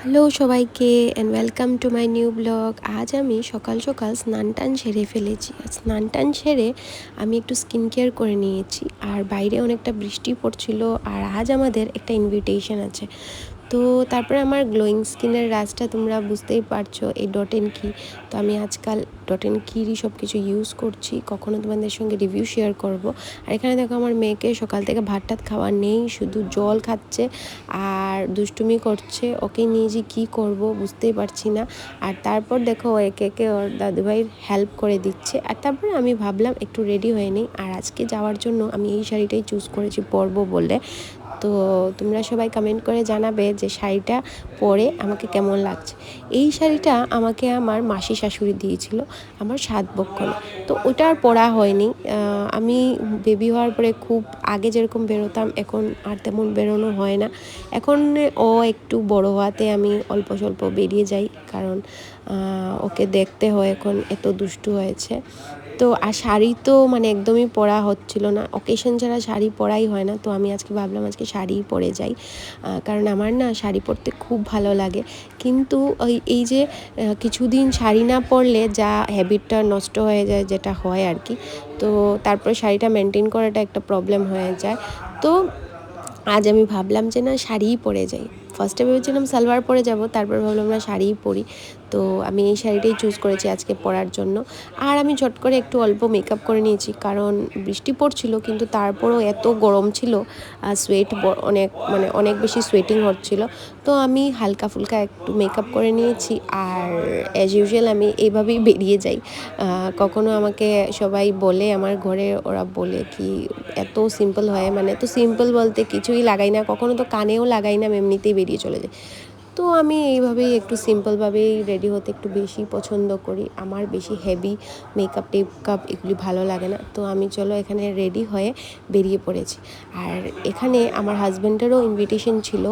Hello সবাইকে and welcome to my new blog. আজ আমি সকাল সকাল স্নান টান সেরে ফেলেছি। স্নান টান সেরে আমি একটু স্কিন কেয়ার করে নিয়েছি, আর বাইরে অনেকটা বৃষ্টি পড়ছিল। আর আজ আমাদের একটা ইনভিটেশন আছে। তো তারপরে আমার গ্লোয়িং স্কিনের রাজটা তোমরা বুঝতেই পারছো, এই ডট এন কি। তো আমি আজকাল ডট এন কিরই সব কিছু ইউজ করছি, কখনো তোমাদের সঙ্গে রিভিউ শেয়ার করব। আর এখানে দেখো আমার মেয়েকে সকাল থেকে ভাত টাত খাওয়া নেই, শুধু জল খাচ্ছে আর দুষ্টুমি করছে। ওকে নিয়ে যে কী করবো বুঝতেই পারছি না। আর তারপর দেখো ও একে একে ওর দাদুভাইয়ের হেল্প করে দিচ্ছে। আর তারপরে আমি ভাবলাম একটু রেডি হয়ে নিই। আর আজকে যাওয়ার জন্য আমি এই শাড়িটাই চুজ করেছি পরবো বলে। তো তোমরা সবাই কমেন্ট করে জানাবে যে শাড়িটা পরে আমাকে কেমন লাগছে। এই শাড়িটা আমাকে আমার মাসি শাশুড়ি দিয়েছিল আমার 7 বক্ষণে। তো ওটা আর পরা হয়নি। আমি বেবি হওয়ার পরে খুব আগে যেরকম বেরোতাম এখন আর তেমন বেরোনো হয় না। এখন ও একটু বড় হওয়াতে আমি অল্প স্বল্প বেরিয়ে যাই, কারণ ওকে দেখতে হয়, এখন এত দুষ্টু হয়েছে। তো আর শাড়ি তো মানে একদমই পরা হচ্ছিল না, অকেশন ছাড়া শাড়ি পরাই হয় না। তো আমি আজকে ভাবলাম আজকে শাড়িই পরে যাই, কারণ আমার না শাড়ি পরতে খুব ভালো লাগে। কিন্তু এই যে কিছুদিন শাড়ি না পরলে যা হ্যাবিটটা নষ্ট হয়ে যায়, যেটা হয় আর কি, তো তারপরে শাড়িটা মেনটেন করাটা একটা প্রবলেম হয়ে যায়। তো আজ আমি ভাবলাম যে না শাড়িই পরে যাই। ফার্স্টে ভেবেছিলাম সালোয়ার পরে যাব, তারপর ভাবলাম না শাড়িই পরি। তো আমি এই শাড়িটাই চুজ করেছি আজকে পরার জন্য। আর আমি ঝট করে একটু অল্প মেকআপ করে নিয়েছি, কারণ বৃষ্টি পড়ছিল কিন্তু তারপরও এত গরম ছিল, সোয়েট অনেক বেশি সোয়েটিং হচ্ছিল। তো আমি হালকা ফুলকা একটু মেকআপ করে নিয়েছি। আর অ্যাজ ইউজুয়াল আমি এইভাবেই বেরিয়ে যাই। কখনো আমাকে সবাই বলে, আমার ঘরে ওরা বলে কি এত সিম্পল হয়, মানে এত সিম্পল বলতে কিছুই লাগাই না, কখনো তো কানেও লাগাই না, এমনিতেই বেরিয়ে চলে যাই। তো আমি এইভাবেই একটু সিম্পলভাবেই রেডি হতে একটু বেশি পছন্দ করি। আমার বেশি হেভি মেকআপ টেকআপ এগুলি ভালো লাগে না। তো আমি চলো এখানে রেডি হয়ে বেরিয়ে পড়েছি। আর এখানে আমার হাজব্যান্ডেরও ইনভিটেশন ছিল।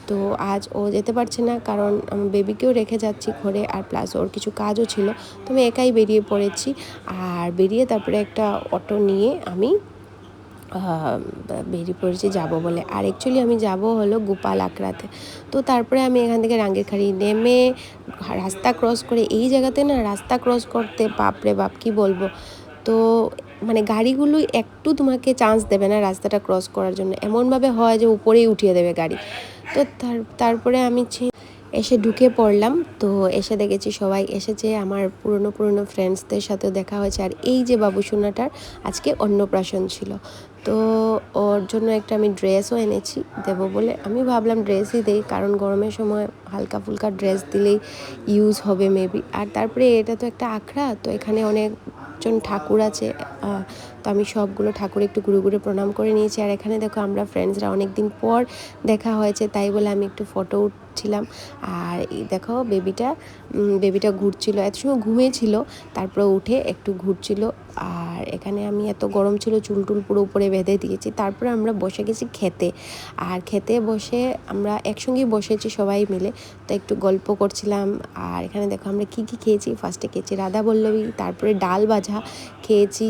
তো আজ ও যেতে পারছে না, কারণ আমি বেবিকেও রেখে যাচ্ছি ঘরে, আর প্লাস ওর কিছু কাজও ছিল। তো আমি একাই বেরিয়ে পড়েছি। আর বেরিয়ে তারপরে একটা অটো নিয়ে আমি বেরিয়ে পড়েছি যাব বলে। আর অ্যাকচুয়ালি আমি যাব হলো গোপাল আখড়াতে। তো তারপরে আমি এখান থেকে রাঙ্গিরখাড়ি নেমে রাস্তা ক্রস করে, এই জায়গাতে না রাস্তা ক্রস করতে বাপরে বাপ কী বলবো। তো মানে গাড়িগুলো একটু তোমাকে চান্স দেবে না রাস্তাটা ক্রস করার জন্য, এমনভাবে হয় যে উপরেই উঠিয়ে দেবে গাড়ি। তো তারপরে আমি এসে ঢুকে পড়লাম। তো এসে দেখেছি সবাই এসেছে, আমার পুরনো ফ্রেন্ডসদের সাথেও দেখা হয়েছে। আর এই যে বাবুসোনাটার আজকে অন্নপ্রাশন ছিল, তো ওর জন্য একটা আমি ড্রেসও এনেছি দেবো বলে। আমি ভাবলাম ড্রেসই দেই, কারণ গরমের সময় হালকা ফুলকা ড্রেস দিলেই ইউজ হবে মেবি। আর তারপরে এটা তো একটা আখড়া, তো এখানে অনেকজন ঠাকুর আছে। তো আমি সবগুলো ঠাকুর একটু ঘুরে ঘুরে প্রণাম করে নিয়েছি। আর এখানে দেখো আমরা ফ্রেন্ডসরা অনেক দিন পর দেখা হয়েছে, তাই বলে আমি একটু ফটো উঠছিলাম। আর এই দেখো বেবিটা ঘুরছিল, এত সময় ঘুমিয়েছিল, তারপরে উঠে একটু ঘুরছিল। আর এখানে আমি এত গরম ছিল চুল টুল পুরো উপরে বেঁধে দিয়েছি। তারপরে আমরা বসে গেছি খেতে। আর খেতে বসে আমরা একসঙ্গেই বসেছি সবাই মিলে, তো একটু গল্প করছিলাম। আর এখানে দেখো আমরা কী খেয়েছি। ফার্স্টে খেয়েছি রাধা বল্লভী, তারপরে ডাল ভাজা খেয়েছি,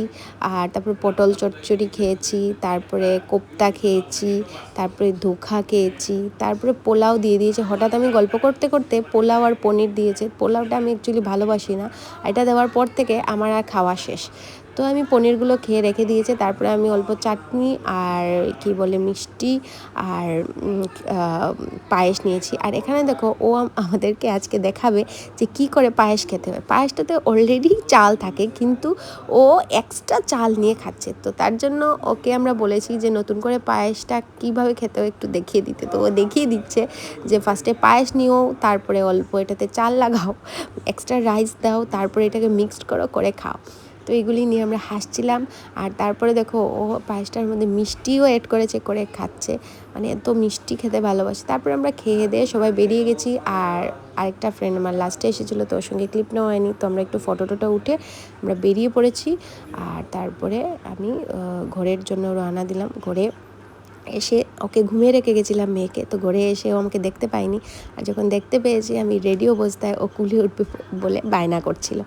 আর তারপরে পটল চচ্চড়ি খেয়েছি, তারপরে কোপ্তা খেয়েছি, তারপরে ধোখা খেয়েছি, তারপরে পোলাও দিয়ে দিয়েছে। হঠাৎ আমি গল্প করতে করতে পোলাও আর পনির দিয়েছে। পোলাওটা আমি অ্যাকচুয়ালি ভালোবাসি না, এটা দেওয়ার পর থেকে আমার আর খাওয়া শেষ। তো আমি পনিরগুলো খেয়ে রেখে দিয়েছে। তারপরে আমি অল্প চাটনি আর কি বলে মিষ্টি আর পায়েস নিয়েছি। আর এখানে দেখো ও আমাদেরকে আজকে দেখাবে যে কি করে পায়েস খেতে হয়। পায়েসটাতে অলরেডি চাল থাকে, কিন্তু ও এক্সট্রা চাল নিয়ে খাচ্ছে। তো তার জন্য ওকে আমরা বলেছি যে নতুন করে পায়েসটা কীভাবে খেতে হয় একটু দেখিয়ে দিতে। তো ও দেখিয়ে দিচ্ছে যে ফার্স্টে পায়েস নিও, তারপরে অল্প এটাতে চাল লাগাও, এক্সট্রা রাইস দাও, তারপরে এটাকে মিক্সড করে খাও। তো এগুলি নিয়ে আমরা হাসছিলাম। আর তারপরে দেখো ও পায়েসটার মধ্যে মিষ্টিও অ্যাড করে খাচ্ছে, মানে এত মিষ্টি খেতে ভালোবাসে। তারপরে আমরা খেয়ে দিয়ে সবাই বেরিয়ে গেছি। আর আরেকটা ফ্রেন্ড আমার লাস্টে এসেছিলো, তো ওর সঙ্গে ক্লিপ নেওয়া হয়নি, তো আমরা একটু ফটো উঠে আমরা বেরিয়ে পড়েছি। আর তারপরে আমি ঘরের জন্য রওনা দিলাম। ঘরে এসে ওকে ঘুমিয়ে রেখে গেছিলাম মেয়েকে, তো ঘরে এসে ও আমাকে দেখতে পাইনি। আর যখন দেখতে পেয়েছি আমি রেডি অবস্থায়, ও কুলিয়ে উঠবে বলে বায়না করছিল।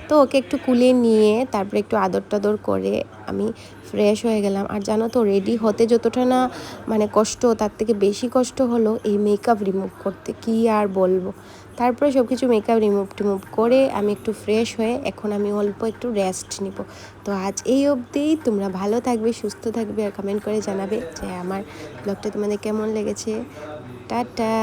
তো ওকে একটু কুলিয়ে নিয়ে তারপরে একটু আদর টাদর করে আমি ফ্রেশ হয়ে গেলাম। আর জানো তো রেডি হতে যতটা না মানে কষ্ট, তার থেকে বেশি কষ্ট হলো এই মেকআপ রিমুভ করতে, কি আর বলবো। তারপরে সব কিছু মেকআপ রিমুভ করে আমি একটু ফ্রেশ হয়ে এখন আমি অল্প একটু রেস্ট নিব। তো আজ এই অবধিই। তোমরা ভালো থাকবে, সুস্থ থাকবে আর কমেন্ট করে জানাবে যে আমার ব্লগটা তোমাদের কেমন লেগেছে। টাটা।